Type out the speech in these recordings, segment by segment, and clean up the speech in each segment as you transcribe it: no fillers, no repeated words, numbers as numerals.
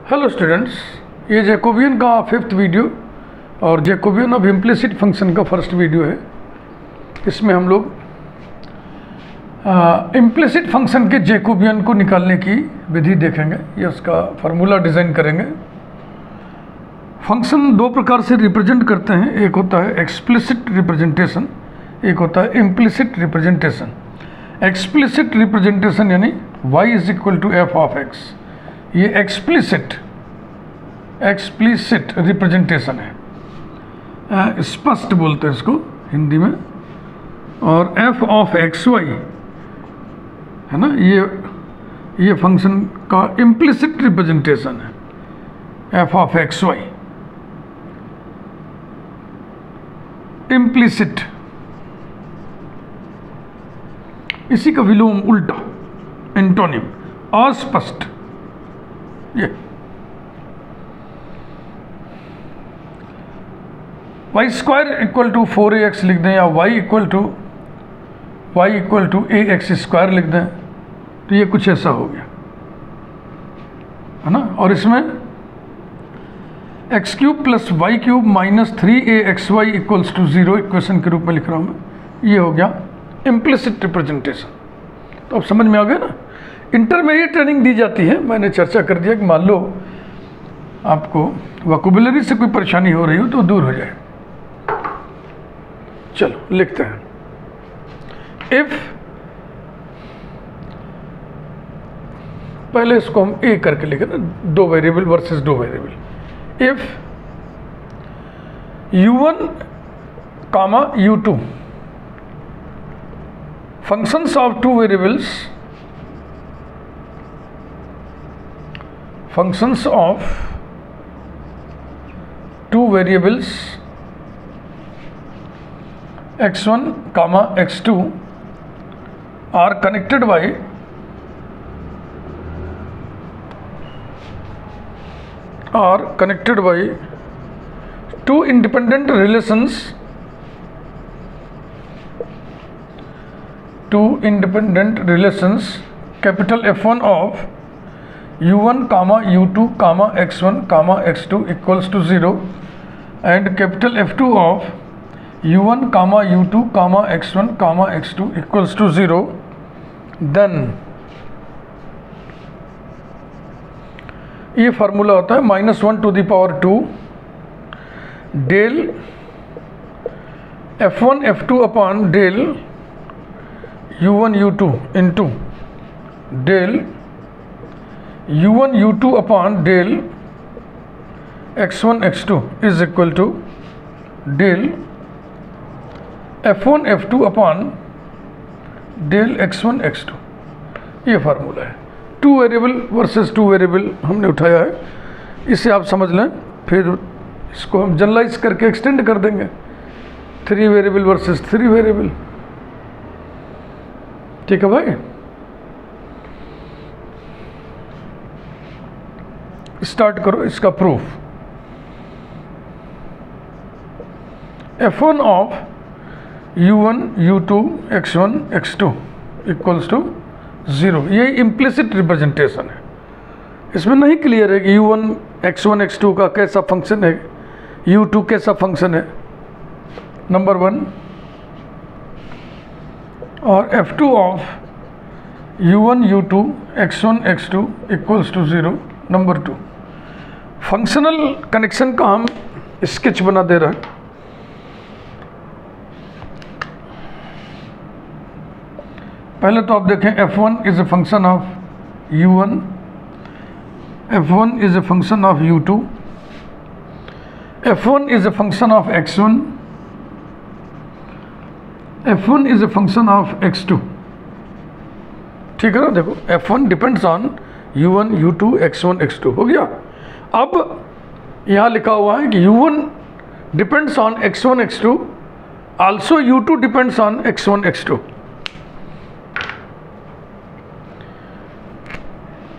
Hello students, ये Jacobian का 5th video और जैकोबियन ऑफ इम्प्लिसिट फंक्शन का फर्स्ट वीडियो है। इसमें हम लोग इम्प्लिसिट फंक्शन के जैकोबियन को निकालने की विधि देखेंगे, ये उसका फार्मूला डिज़ाइन करेंगे। फंक्शन दो प्रकार से रिप्रेजेंट करते हैं, एक होता है एक्सप्लिसिट रिप्रेजेंटेशन, एक होता है इम्प्लिसिट रिप्रेजेंटेशन। एक्सप्लिसिट रिप्रेजेंटेशन यानी y is equal to f of x, ये एक्सप्लिसिट रिप्रेजेंटेशन है, स्पष्ट बोलते हैं इसको हिंदी में। और f ऑफ एक्स वाई है ना, ये फंक्शन का इम्प्लिसिट रिप्रेजेंटेशन है, f of x y implicit, इसी का विलोम उल्टा एंटोनिम अस्पष्ट। ये Y square equal to 4ax लिख दें या y equal to ax square लिख दें, तो ये कुछ ऐसा हो गया है ना। और इसमें x cube plus y cube minus 3axy equals to 0 equation के रूप में लिख रहा हूँ मैं। ये हो गया इम्प्लिसिट रिप्रेजेंटेशन। तो अब समझ में आ गया ना। इंटरमीडिएट ट्रेनिंग दी जाती है, मैंने चर्चा कर दिया कि मान लो आपको वोकैबुलरी से कोई परेशानी हो रही हो तो दूर हो जाए। चलो लिखते हैं, इफ, पहले इसको हम ए करके लिखे ना, दो वेरिएबल वर्सेस दो variable. If u1 comma u2 functions of two variables, functions of two variables x1 comma x2 are connected by two independent relations, capital F1 of u1 comma u2 comma x1 comma x2 equals to 0 and capital F2 of u1 comma u2 comma x1 comma x2 equals to 0, then ये formula होता है -1 to the power 2 del f1 f2 upon del u1 u2 into del u1 u2 upon del x1 x2 is equal to del f1 f2 upon del x1 x2। ये formula है। Two variable versus two variable हमने उठाया है, इसे आप समझ लें। फिर इसको हम जनरलाइज करके एक्सटेंड कर देंगे, 3 वेरिएबल वर्सेस 3 वेरिएबल। ठीक है भाई, स्टार्ट करो इसका proof. f1 of u1 u2 x1 x2 equals to 0, ये इम्प्लिसिट रिप्रेजेंटेशन है। इसमें नहीं क्लियर है कि u1 x1 x2 का कैसा फंक्शन है, u2 कैसा फंक्शन है, नंबर 1। और f2 of u1 u2 x1 x2 equals to 0, number 2। Functional connection का हम स्केच बना दे रहे हैं। पहले तो आप देखें, f1 is a function of u1, f1 is a function of u2, f1 is a function of x1, f1 is a function of x2। ठीक है ना, देखो f1 depends on u1 u2 x1 x2 हो गया। अब यहाँ लिखा हुआ है कि u1 depends on x1 x2, also u2 depends on x1 x2।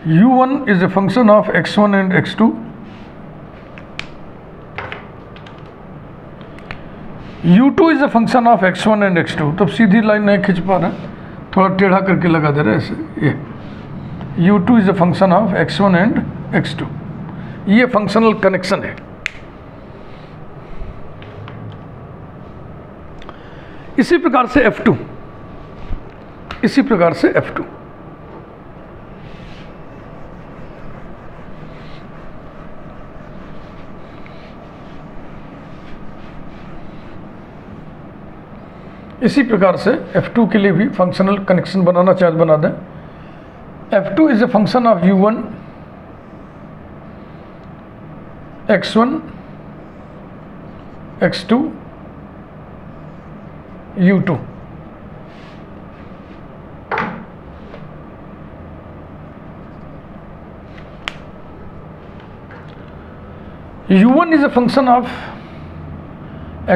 u1 is a function of x1 and x2, u2 is a function of x1 and x2। तब सीधी line नहीं खींच पा रहे, थोड़ा टेढ़ा करके लगा दे रहे हैं ऐसे। ये u2 is a function of x1 and x2। ये फंक्शनल कनेक्शन है। इसी प्रकार से F2, इसी प्रकार से F2। इसी प्रकार से F2 के लिए भी फंक्शनल कनेक्शन बनाना चाहे तो बना दें। F2 is a function of U1 X1 X2 U2। U1 is a function of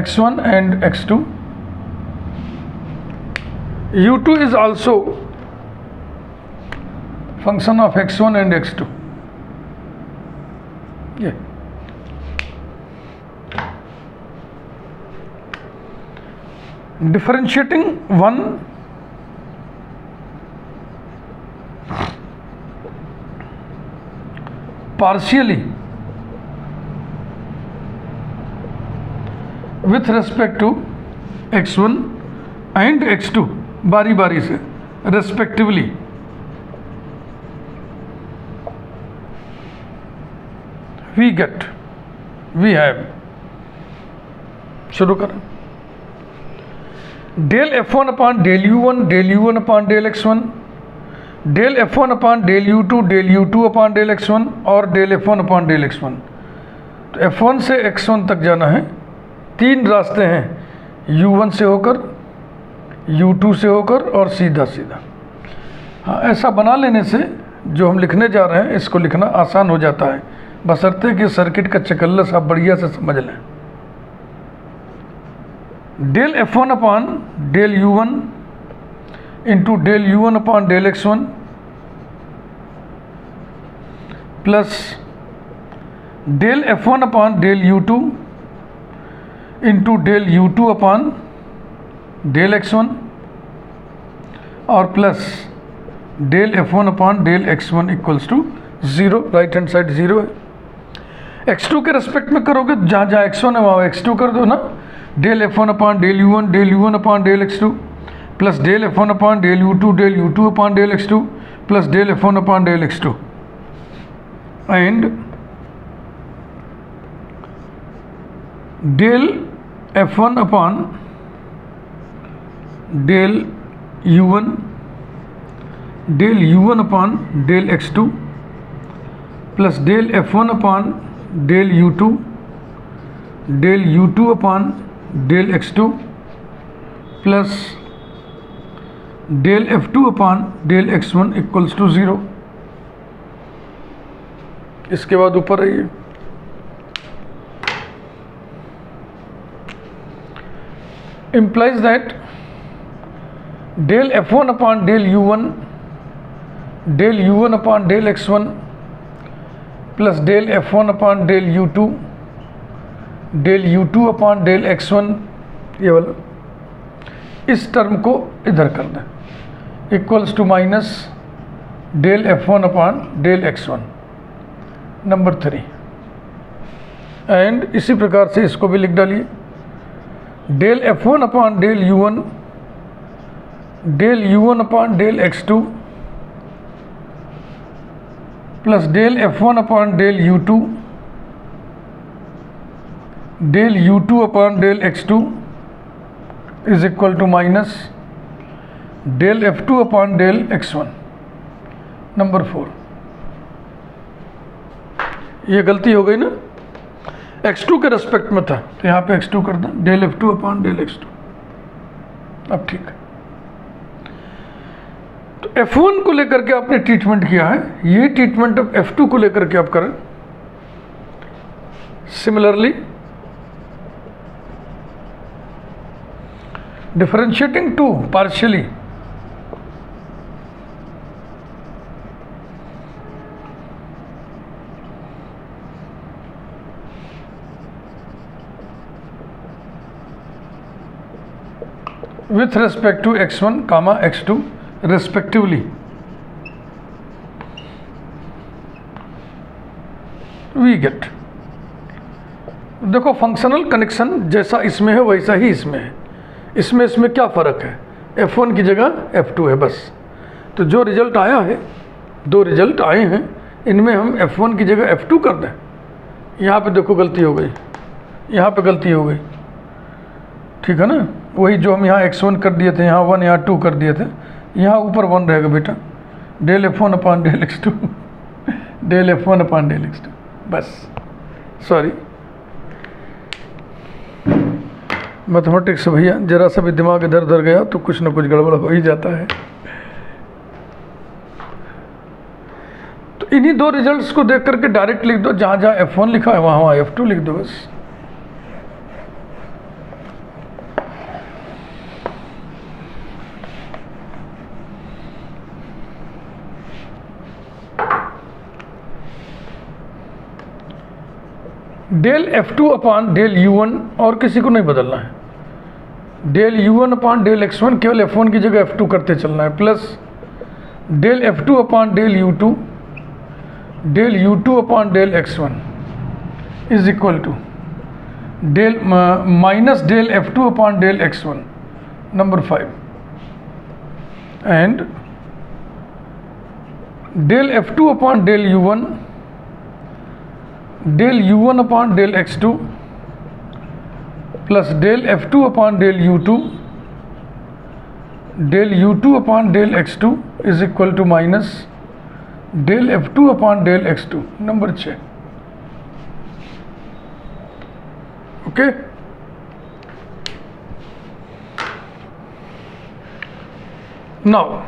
X1 and X2. U2 is also function of X1 and X2. Yeah. Differentiating one partially with respect to X1 and X2 बारी बारी से respectively, we have, शुरू करें। Del F1 upon del U1 del U1 upon del X1, del F1 upon del U2 del U2 upon del X1 और del F1 upon del X1। तो F1 से X1 तक जाना है, तीन रास्ते हैं, U1 से होकर, U2 से होकर और सीधा सीधा। हाँ, ऐसा बना लेने से जो हम लिखने जा रहे हैं इसको लिखना आसान हो जाता है, बशर्ते कि सर्किट का चकल्लस आप बढ़िया से समझ लें। Del F1 upon del U1 into del U1 upon del X1 plus del F1 upon del U2 into del U2 upon del X1 और plus del F1 upon del X1 equals to 0। Right hand side 0 है। X2 के respect में करोगे तो जहाँ जहाँ X1 है वहाँ X2 कर दो ना। Del F1 upon del U1 upon del X2 plus del F1 upon del U2 upon del X2 plus del F1 upon del X2 and del F1 upon del U1 upon del X2 plus del F1 upon del U2 upon del X2 plus del F2 upon del X1 equals to 0। इसके बाद ऊपर आइए, implies that del F1 upon del U1 upon del X1 plus del F1 upon del U2 upon del X1, ये वाला, इस term को इधर कर दें, equals to minus del F1 upon del X1 number 3। And इसी प्रकार से इसको भी लिख डालिए, del F1 upon del U1 upon del X2 plus del F1 upon del U2 upon del X2 is equal to minus del F2 upon del X1 number 4। ये गलती हो गई ना, X2 के रेस्पेक्ट में था तो यहाँ पे X2 कर दें, del F2 upon del X2। अब ठीक है, तो F1 को लेकर के आपने ट्रीटमेंट किया है, ये ट्रीटमेंट अब F2 को लेकर के आप करें। Similarly differentiating two partially with respect to X1 comma X2 respectively, we get, देखो फंक्शनल कनेक्शन जैसा इसमें है वैसा ही इसमें है, इसमें क्या फ़र्क है, F1 की जगह F2 है बस। तो जो रिजल्ट आया है, 2 रिजल्ट आए हैं, इनमें हम F1 की जगह F2 कर दें। यहाँ पे देखो गलती हो गई, यहाँ पे गलती हो गई, ठीक है ना। वही जो हम यहाँ x1 कर दिए थे, यहाँ 1 यहाँ 2 कर दिए थे, यहाँ ऊपर 1 रहेगा बेटा, del F1 upon del x2 del F1 upon del x2, बस। सॉरी, मैथमेटिक्स भैया जरा सा भी दिमाग इधर उधर गया तो कुछ ना कुछ गड़बड़ हो ही जाता है। तो इन्हीं 2 रिजल्ट्स को देख करके डायरेक्ट लिख दो, जहाँ जहाँ F1 लिखा है वहाँ F2 लिख दो बस। Del F2 upon del U1 और किसी को नहीं बदलना है, del U1 upon del x1 केवल F1 की जगह F2 करते चलना है, plus del F2 upon del U2 del U2 upon del x1 is equal to del minus del F2 upon del x1, number 5, and del F2 upon del U1 del U1 upon del x2 plus del F2 upon del U2 del U2 upon del x2 is equal to minus del F2 upon del x2, number 6। Okay, now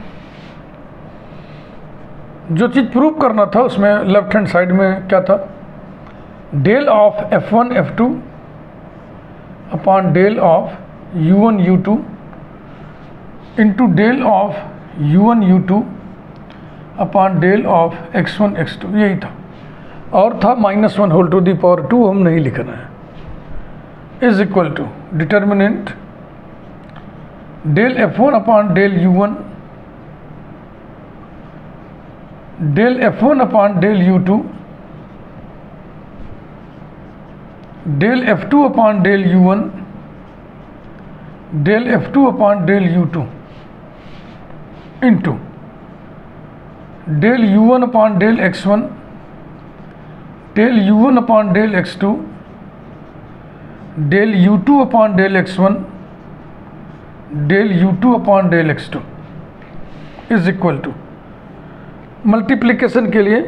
जो चीज़ prove करना था उसमें left hand side में क्या था, del of F1 F2 upon del of U1 U2 into del of U1 U2 upon del of x1 x2, यही था। और था -1 होल टू दी पावर 2, हम नहीं लिखना है, is equal to determinant del F1 upon del U1 del F1 upon del U2 del F2 upon del U1 del F2 upon del U2 into del U1 upon del x1 del U1 upon del x2 del U2 upon del x1 del U2 upon del x2 is equal to, multiplication के लिए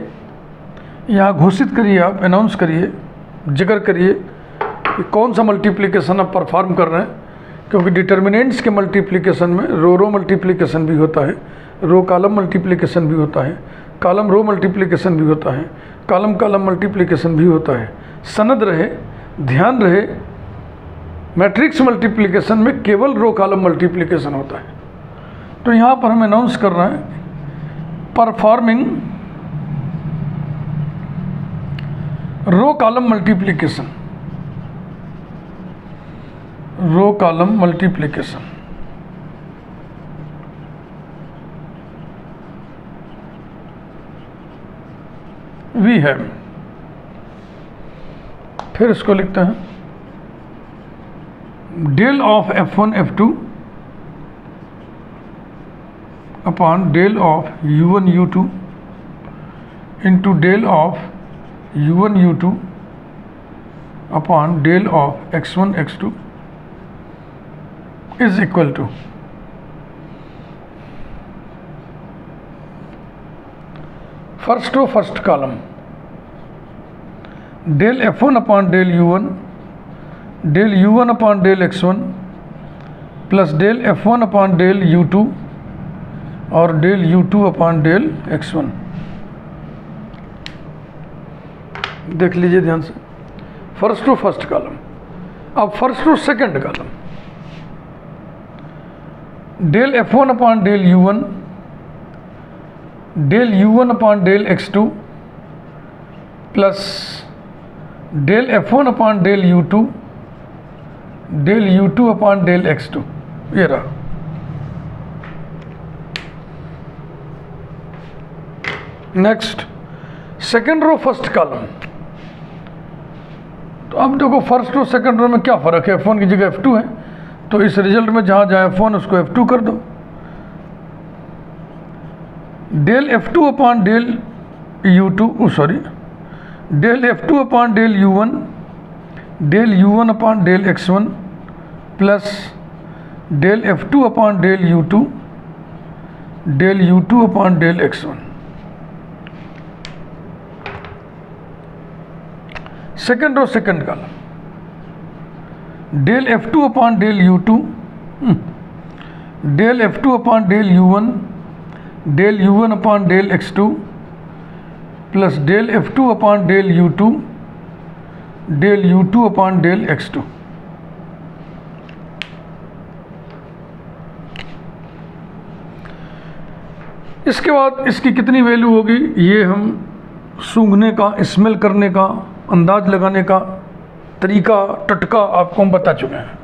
यहाँ घोषित करिए, आप announce करिए, जिक्र करिए कि कौन सा मल्टीप्लिकेशन आप परफॉर्म कर रहे हैं, क्योंकि डिटर्मिनेंट्स के मल्टीप्लिकेशन में रो मल्टीप्लिकेशन भी होता है, रो कॉलम मल्टीप्लिकेशन भी होता है, कॉलम रो मल्टीप्लिकेशन भी होता है, कॉलम कॉलम मल्टीप्लिकेशन भी होता है। सनद रहे, ध्यान रहे, मैट्रिक्स मल्टीप्लिकेशन में केवल रो कॉलम मल्टीप्लिकेशन होता है। तो यहाँ पर हम अनाउंस कर रहे हैं performing row column multiplication, row column multiplication we have, फिर इसको लिखते हैं del of F1 F2 upon del of U1 U2 into del of U1 U2 upon del of x1 x2 is equal to first row first column del F1 upon del U1 del U1 upon del x1 plus del F1 upon del U2 और del U2 upon del x1। देख लीजिए ध्यान से, first to first column. अब first to second column, del F1 upon del U1 del U1 upon del x2 plus del F1 upon del U2 del U2 upon del x2, ये रहा। Next second row first column, तो अब देखो first और second row में क्या फ़र्क है, F1 की जगह F2 है, तो इस रिजल्ट में जहाँ जहाँ F1 उसको F2 कर दो। Del F2 upon del U2 sorry del F2 upon del U1 del U1 upon del X1 plus del F2 upon del U2 del U2 upon del X1। Second row second column, del F2 upon del U2 del F2 upon del U1 del U1 upon del X2 plus del F2 upon del U2 del U2 upon del X2। इसके बाद इसकी कितनी value होगी ये हम सूंघने का, smell करने का, अंदाज लगाने का तरीका, टटका आपको हम बता चुके हैं।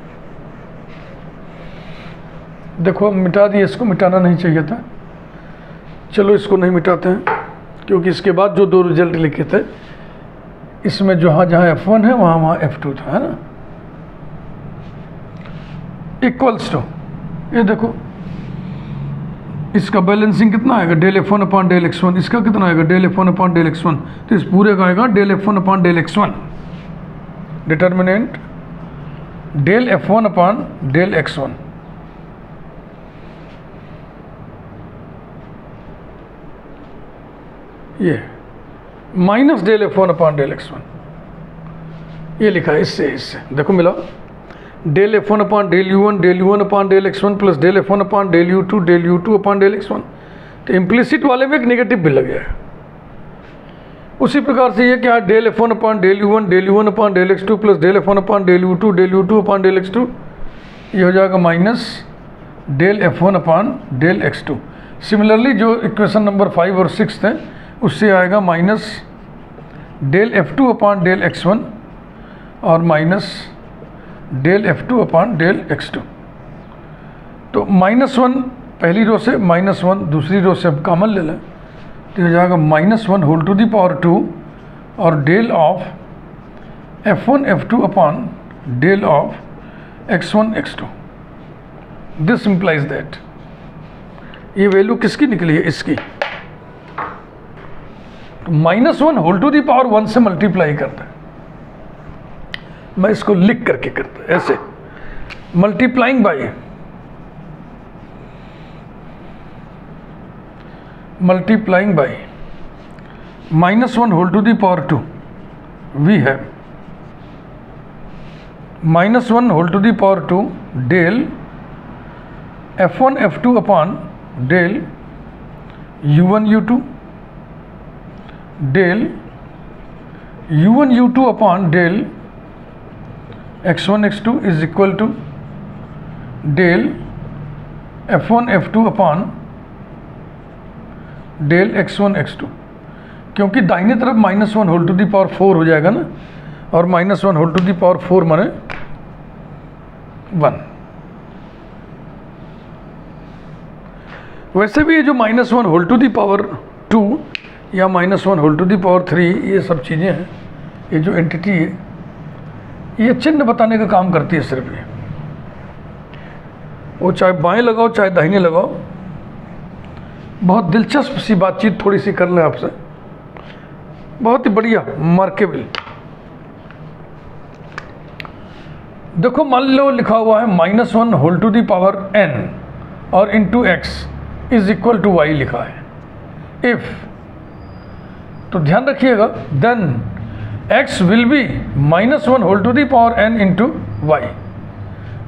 देखो हम मिटा दिए, इसको मिटाना नहीं चाहिए था, चलो इसको नहीं मिटाते हैं, क्योंकि इसके बाद जो दो रिजल्ट लिखे थे इसमें जहाँ जहाँ F1 है वहाँ वहाँ F2 था, है ना। इक्वल्स टू, ये देखो इसका बैलेंसिंग कितना आएगा, del F1 upon del X1, इसका कितना आएगा, del F1 upon del X1, तो इस पूरे का आएगा del F1 upon del X1। Determinant del F1 upon del X1, ये minus del F1 upon del X1, ये लिखा है इससे देखो मिला, del F1 upon del U1 del U1 upon del X1 plus del F1 upon del U2 del U2 upon del X1। तो implicit वाले में एक नेगेटिव भी लग गया है। उसी प्रकार से ये क्या है, del F1 upon del U1 del U1 upon del X2 plus del F1 upon del U2 del U2 upon del X2, ये हो जाएगा minus del F1 upon del X2। Similarly जो इक्वेशन नंबर 5 और 6 थे उससे आएगा minus del F2 upon del X1 और minus del F2 upon del X2। तो -1 पहली रो से, -1 दूसरी रो से अब कॉमन ले लें, तो हो जाएगा -1 होल टू दी पावर 2 और del of F1 F2 upon del of X1 X2। This implies that, ये वैल्यू किसकी निकली है, इसकी। तो -1 होल टू दी पावर 1 से मल्टीप्लाई करता है, मैं इसको लिख करके करता ऐसे, multiplying by -1 whole to the power 2, we have -1 whole to the power 2 del F1 F2 upon del U1 U2 del U1 U2 upon del X1 X2 is equal to del F1 F2 upon del X1 X2, क्योंकि दाहिने तरफ -1 whole to the power 4 हो जाएगा ना, और -1 whole to the power 4 माने 1। वैसे भी ये जो -1 होल टू दी पावर 2 या -1 होल टू दी पावर 3, ये सब चीज़ें हैं, ये जो एंटिटी है ये चिन्ह बताने का काम करती है सिर्फ ये, वो चाहे बाएं लगाओ चाहे दाहिने लगाओ। बहुत दिलचस्प सी बातचीत थोड़ी सी कर लें आपसे, बहुत ही बढ़िया मार्केबल। देखो मान लो लिखा हुआ है -1 whole to the power n और into x is equal to y लिखा है। इफ, तो ध्यान रखिएगा, then x will be -1 whole to the power n into y.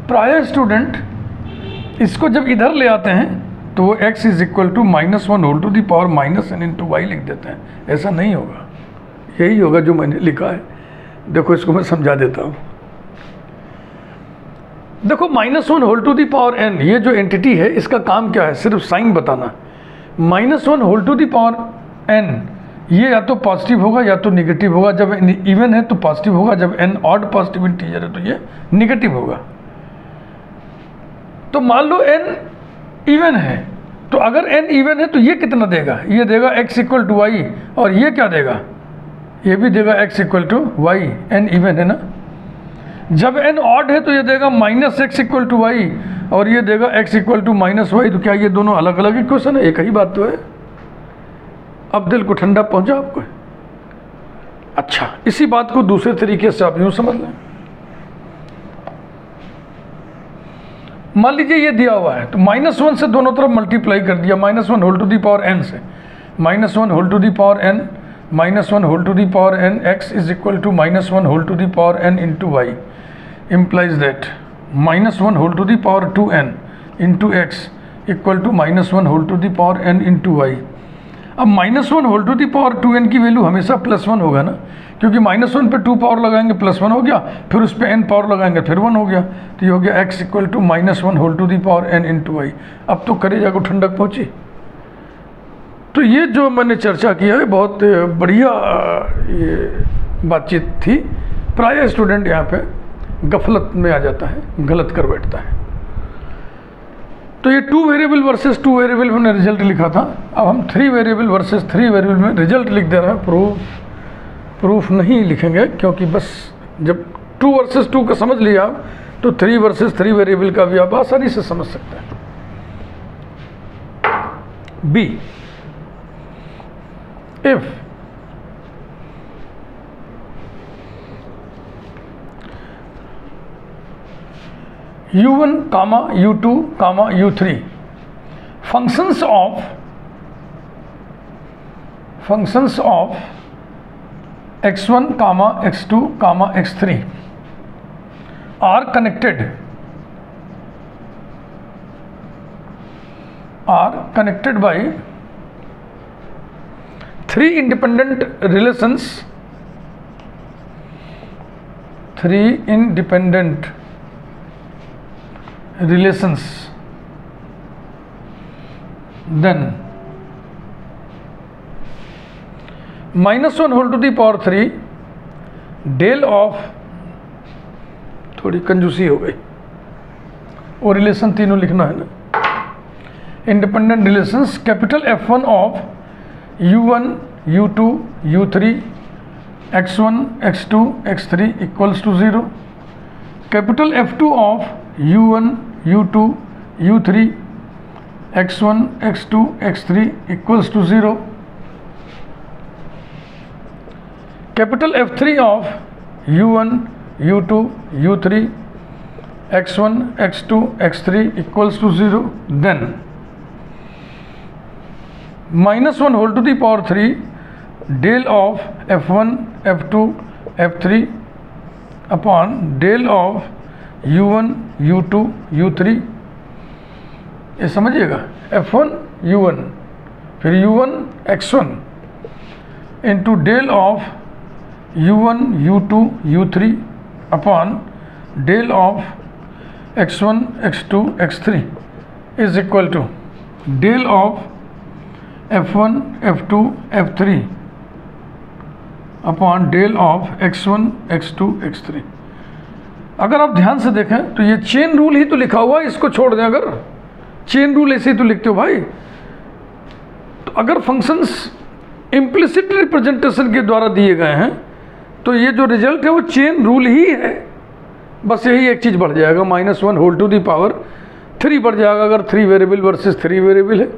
प्राय स्टूडेंट इसको जब इधर ले आते हैं तो वो x is equal to -1 whole to the power -n into y लिख देते हैं। ऐसा नहीं होगा, यही होगा जो मैंने लिखा है। देखो इसको मैं समझा देता हूँ। देखो -1 whole to the power n, ये जो एंटिटी है इसका काम क्या है, सिर्फ साइन बताना। -1 whole to the power n, ये या तो पॉजिटिव होगा या तो निगेटिव होगा। जब n इवन है तो पॉजिटिव होगा, जब n ऑड पॉजिटिव इंटीजर है तो ये निगेटिव होगा। तो मान लो n इवन है, तो अगर n इवन है तो ये कितना देगा, ये देगा x इक्वल टू वाई, और ये क्या देगा, ये भी देगा x equal to y. n even है ना, जब n ऑड है तो ये देगा minus x equal to y और ये देगा x equal to minus y. तो क्या ये दोनों अलग अलग इक्वेशन है? एक ही बात तो है। अब दिल को ठंडा पहुंचा आपको? अच्छा, इसी बात को दूसरे तरीके से आप यूं समझ लें। मान लीजिए ये दिया हुआ है तो -1 से दोनों तरफ मल्टीप्लाई कर दिया, -1 whole to the power n से, -1 whole to the power n, -1 whole to the power n x is equal to -1 whole to the power n into y, implies that -1 whole to the power 2n into x equal to -1 whole to the power n into y. अब -1 whole to the power 2n की value हमेशा +1 होगा ना, क्योंकि -1 पे 2 power लगाएंगे +1 हो गया, फिर उस पर n पावर लगाएंगे फिर 1 हो गया, तो ये हो गया x equal to -1 whole to the power n into y. अब तो करेजा को ठंडक पहुंची। तो ये जो मैंने चर्चा किया है बहुत बढ़िया ये बातचीत थी। प्रायः स्टूडेंट यहाँ पे गफलत में आ जाता है, गलत कर बैठता है। तो ये 2 वेरिएबल वर्सेस 2 वेरिएबल में रिजल्ट लिखा था, अब हम 3 वेरिएबल वर्सेस 3 वेरिएबल में रिजल्ट लिख दे रहे हैं। प्रूफ नहीं लिखेंगे, क्योंकि बस जब 2 वर्सेस 2 का समझ लिया तो 3 वर्सेस 3 वेरिएबल का भी आप आसानी से समझ सकते हैं। B, if u1, u2, u3 functions of x1, x2, x3 are connected by 3 independent relations, 3 independent relations, then -1 whole to the power 3 del of, थोड़ी कंजूसी हो गई, वो रिलेशन तीनों लिखना है ना, independent relations capital F1 of u1, u2, u3, x1, x2, x3 equals to 0, capital F2 of u1, u2, u3, x1, x2, x3 equals to 0, capital F3 of u1, u2, u3, x1, x2, x3 equals to 0, then -1 whole to the power 3 del of F1, F2, F3 upon del of u1, u2, u3, ये समझिएगा, F1 u1 फिर u1 x1 into del of u1, u2, u3 upon del of x1, x2, x3 is equal to del of F1, F2, F3 upon del of x1, x2, x3। अगर आप ध्यान से देखें तो ये चेन रूल ही तो लिखा हुआ है, इसको छोड़ दें, अगर चेन रूल ऐसे ही तो लिखते हो भाई। तो अगर फंक्शंस इम्प्लिसिट रिप्रेजेंटेशन के द्वारा दिए गए हैं तो ये जो रिजल्ट है वो चेन रूल ही है, बस यही एक चीज़ बढ़ जाएगा, -1 होल टू दी पावर 3 बढ़ जाएगा अगर 3 वेरिएबल वर्सेस 3 वेरिएबल है।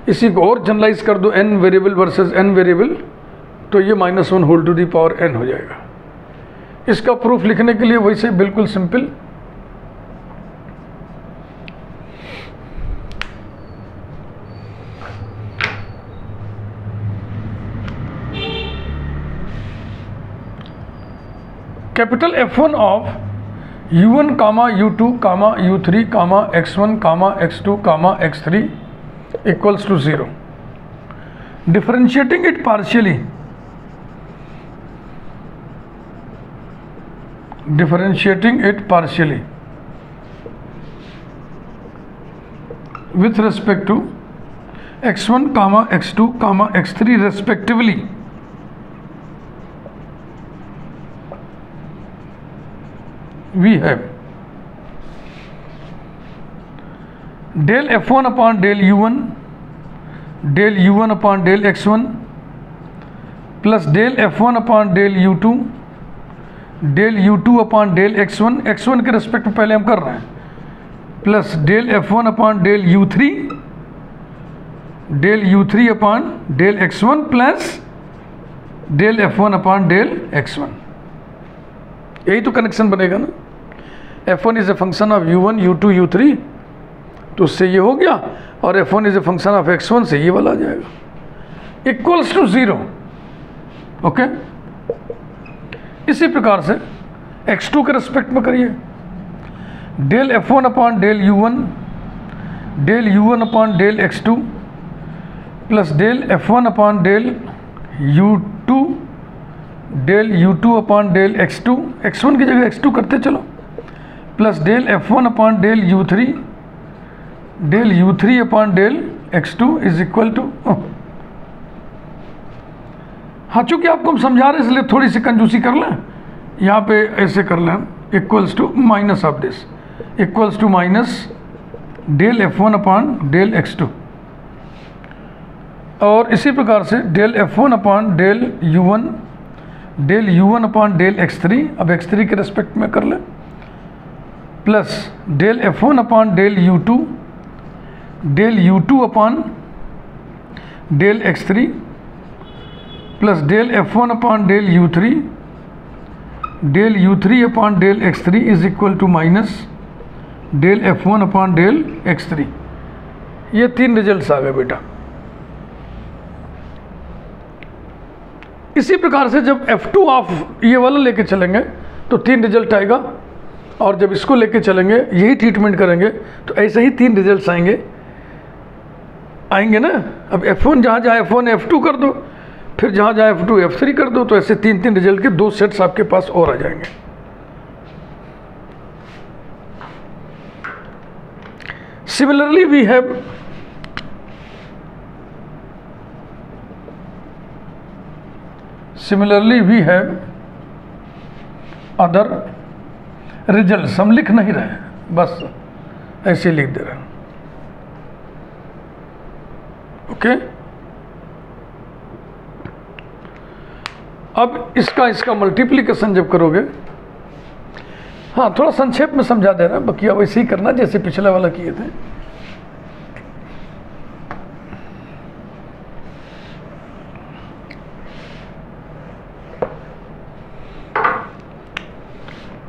इसी को और जनरलाइज कर दो n variable versus n variable, तो ये -1 whole to the power n हो जाएगा। इसका प्रूफ लिखने के लिए वैसे बिल्कुल simple, capital F1 of u1, u2, u3, x1, x2, x3 equals to 0. Differentiating it partially, with respect to x1, x2, x3 respectively, we have del F1 upon del U1, del U1 upon del X1 plus del F1 upon del U2, del U2 upon del x1, x1 के respect में पहले हम कर रहे हैं, plus del F1 upon del U3, del U3 upon del x1 plus del F1 upon del x1। यही तो connection बनेगा ना। F1 is a function of U1, U2, U3, तो उससे ये हो गया, और F1 is a function of x1 से ये वाला आ जाएगा, इक्वल्स टू 0। ओके, इसी प्रकार से x2 के रिस्पेक्ट में करिए, del F1 upon del U1, del U1 upon del x2 plus del F1 upon del U2, del U2 upon del x2, x1 की जगह x2 करते चलो, plus del F1 upon del U3, del U3 upon del x2 is equal to, हाँ चूँकि आपको हम समझा रहे हैं इसलिए थोड़ी सी कंजूसी कर लें, यहाँ पे ऐसे कर लें, equals to minus of this, equals to minus del F1 upon del x2, और इसी प्रकार से del F1 upon del U1, del U1 upon del x3, अब x3 के रिस्पेक्ट में कर लें, plus del F1 upon del U2, del U2 upon del x3 plus del F1 upon del U3, del U3 upon del x3 is equal to minus del F1 upon del x3। ये 3 results आ गए बेटा। इसी प्रकार से जब F2 of ये वाला लेके चलेंगे तो 3 रिजल्ट आएगा, और जब इसको लेके चलेंगे यही ट्रीटमेंट करेंगे तो ऐसे ही 3 रिजल्ट्स आएंगे ना। अब F1 जहाँ जहाँ F1 F2 कर दो, फिर जहाँ जहाँ F2 F3 कर दो, तो ऐसे 3 रिजल्ट के 2 सेट्स आपके पास और आ जाएंगे। Similarly we have other results. हम लिख नहीं रहे, बस ऐसे लिख दे रहे हैं। ओके, अब इसका मल्टीप्लिकेशन जब करोगे, हाँ थोड़ा संक्षेप में समझा दे रहा, बाकी अब ऐसे ही करना जैसे पिछले वाला किए थे।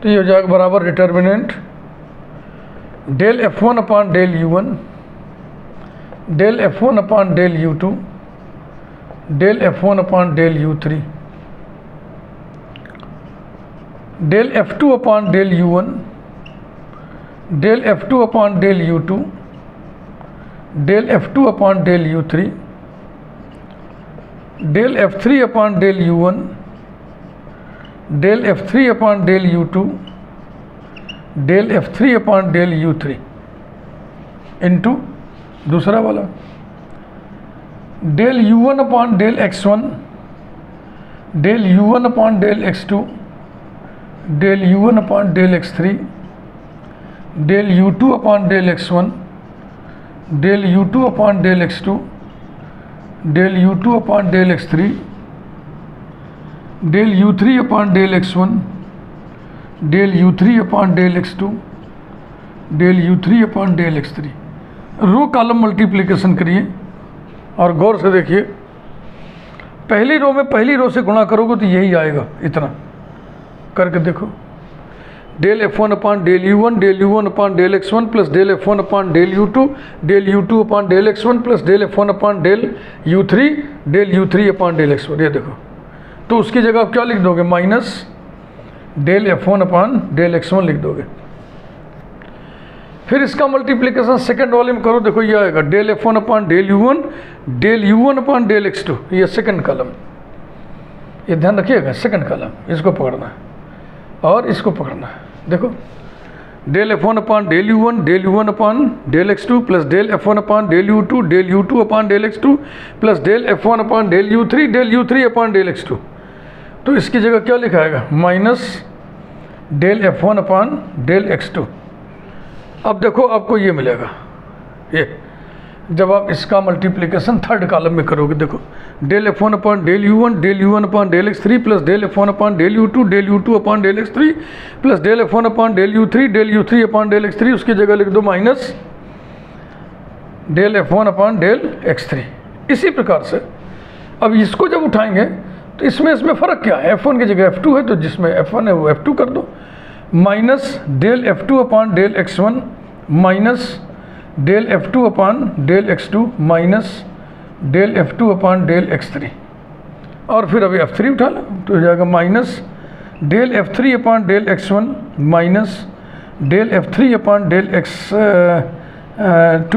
तो ये हो जाएगा बराबर determinant del F1 upon del U1, del F1 upon del U2, del F1 upon del U3, del F2 upon del U1, del F2 upon del U2, del F2 upon del U3, del F3 upon del U1, del F3 upon del U2, del F3 upon del U3 into दूसरा वाला del U1 upon del x1, del U1 upon del x2, del U1 upon del x3, del U2 upon del x1, del U2 upon del x2, del U2 upon del x3, del U3 upon del x1, del U3 upon del x2, del U3 upon del x3। Row column multiplication करिए और गौर से देखिए, पहली रो में पहली रो से गुणा करोगे तो यही आएगा, इतना करके देखो। Del F1 upon del U1, del U1 upon del x1 plus del F1 upon del U2, del U2 upon del x1 plus del F1 upon del U3, del U3 upon del x1। ये देखो, तो उसकी जगह आप क्या लिख दोगे, minus del F1 upon del x1 लिख दोगे। फिर इसका मल्टीप्लिकेशन सेकंड वाले में करो, देखो ये आएगा del F1 upon del U1, del U1 upon del x2, ये सेकंड कॉलम। ये ध्यान रखिएगा, सेकंड कॉलम, इसको पकड़ना है और इसको पकड़ना है। देखो del F1 upon del U1, del U1 upon del x2 plus del F1 upon del U2, del U2 upon del x2 plus del F1 upon del U3, del U3 upon del x2। तो इसकी जगह क्या लिखा आएगा, minus del F1 upon del x2। अब देखो आपको ये मिलेगा, ये जब आप इसका मल्टीप्लिकेशन थर्ड कॉलम में करोगे, देखो del F1 upon del U1, del U1 upon del X3 plus del F1 upon del U2, del U2 upon del X3 plus del F1 upon del U3, del U3 upon del X3, उसकी जगह लिख दो minus del F1 upon del X3। इसी प्रकार से अब इसको जब उठाएंगे तो इसमें फ़र्क क्या है, F1 की जगह F2 है तो जिसमें F1 है वो F2 कर दो, minus del F2 upon del X1 minus del F2 upon del X2 minus del F2 upon del X3, और फिर अभी F3 उठा लो तो हो जाएगा minus del F3 upon del X1 minus del F3 upon del X2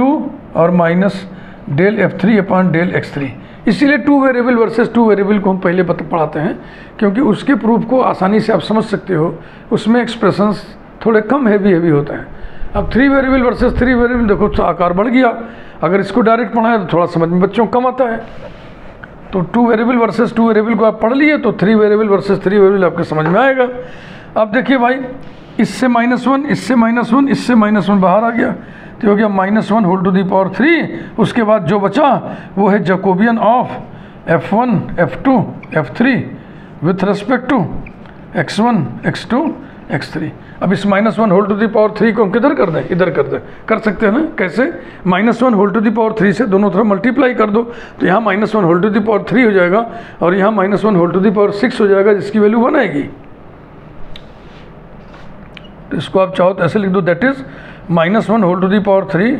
और minus del F3 upon del X3। इसीलिए two variable versus two variable को हम पहले पढ़ाते हैं, क्योंकि उसके प्रूफ को आसानी से आप समझ सकते हो, उसमें एक्सप्रेशंस थोड़े कम हैवी होते हैं। अब three variable versus three variable देखो तो आकार बढ़ गया, अगर इसको डायरेक्ट पढ़ाएं तो थोड़ा समझ में बच्चों को कम आता है। तो to variable versus two variable को आप पढ़ लिए तो three variable versus three variable आपके समझ में आएगा। अब देखिए भाई, इससे -1, इससे -1, इससे -1 बाहर आ गया तो हो गया -1 होल टू दी पावर 3। उसके बाद जो बचा वो है Jacobian of F1, F2, F3 with respect to X1, X2, X3। अब इस -1 होल टू दी पावर 3 को हम किधर कर दें, इधर कर दें, कर सकते हैं ना, कैसे, -1 होल टू दी पावर 3 से दोनों तरफ मल्टीप्लाई कर दो तो यहाँ -1 होल टू दी पावर 3 हो जाएगा और यहाँ -1 होल टू दी पावर 6 हो जाएगा, जिसकी वैल्यू 1 आएगी। तो इसको आप चाहो तो ऐसे लिख दो, that is -1 whole to the power 3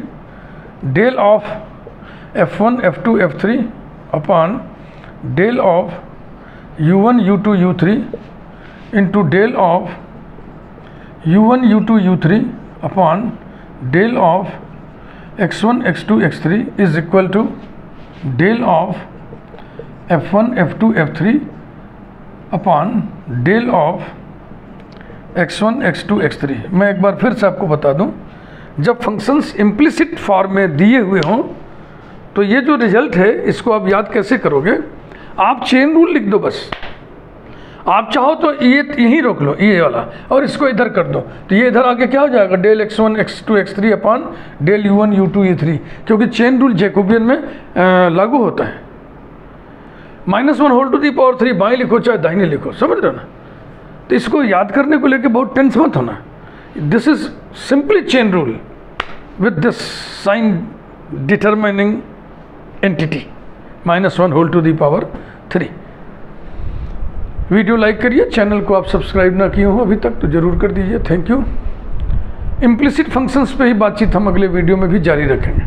del of F1, F2, F3 upon del of U1, U2, U3 into del of U1, U2, U3 upon del of X1, X2, X3 is equal to del of F1, F2, F3 upon del of X1, X2, X3। मैं एक बार फिर से आपको बता दूं, जब functions implicit form में दिए हुए हों तो ये जो रिजल्ट है इसको आप याद कैसे करोगे, आप चेन रूल लिख दो बस। आप चाहो तो ये यहीं रोक लो, ये वाला, और इसको इधर कर दो तो ये इधर आके क्या हो जाएगा, del X1, X2, X3 upon del U1, U2, U3, क्योंकि चेन रूल जैकोबियन में लागू होता है। -1 होल टू दी पावर 3 बाएं लिखो चाहे दाहिने लिखो, समझ रहे हो ना। तो इसको याद करने को लेके बहुत टेंस मत होना, this is simply chain rule with this sign determining entity -1 whole to the power 3। Video like करिए, चैनल को आप सब्सक्राइब ना किए हो अभी तक तो जरूर कर दीजिए। Thank you. इम्प्लिसिट फंक्शंस पे ही बातचीत हम अगले वीडियो में भी जारी रखेंगे।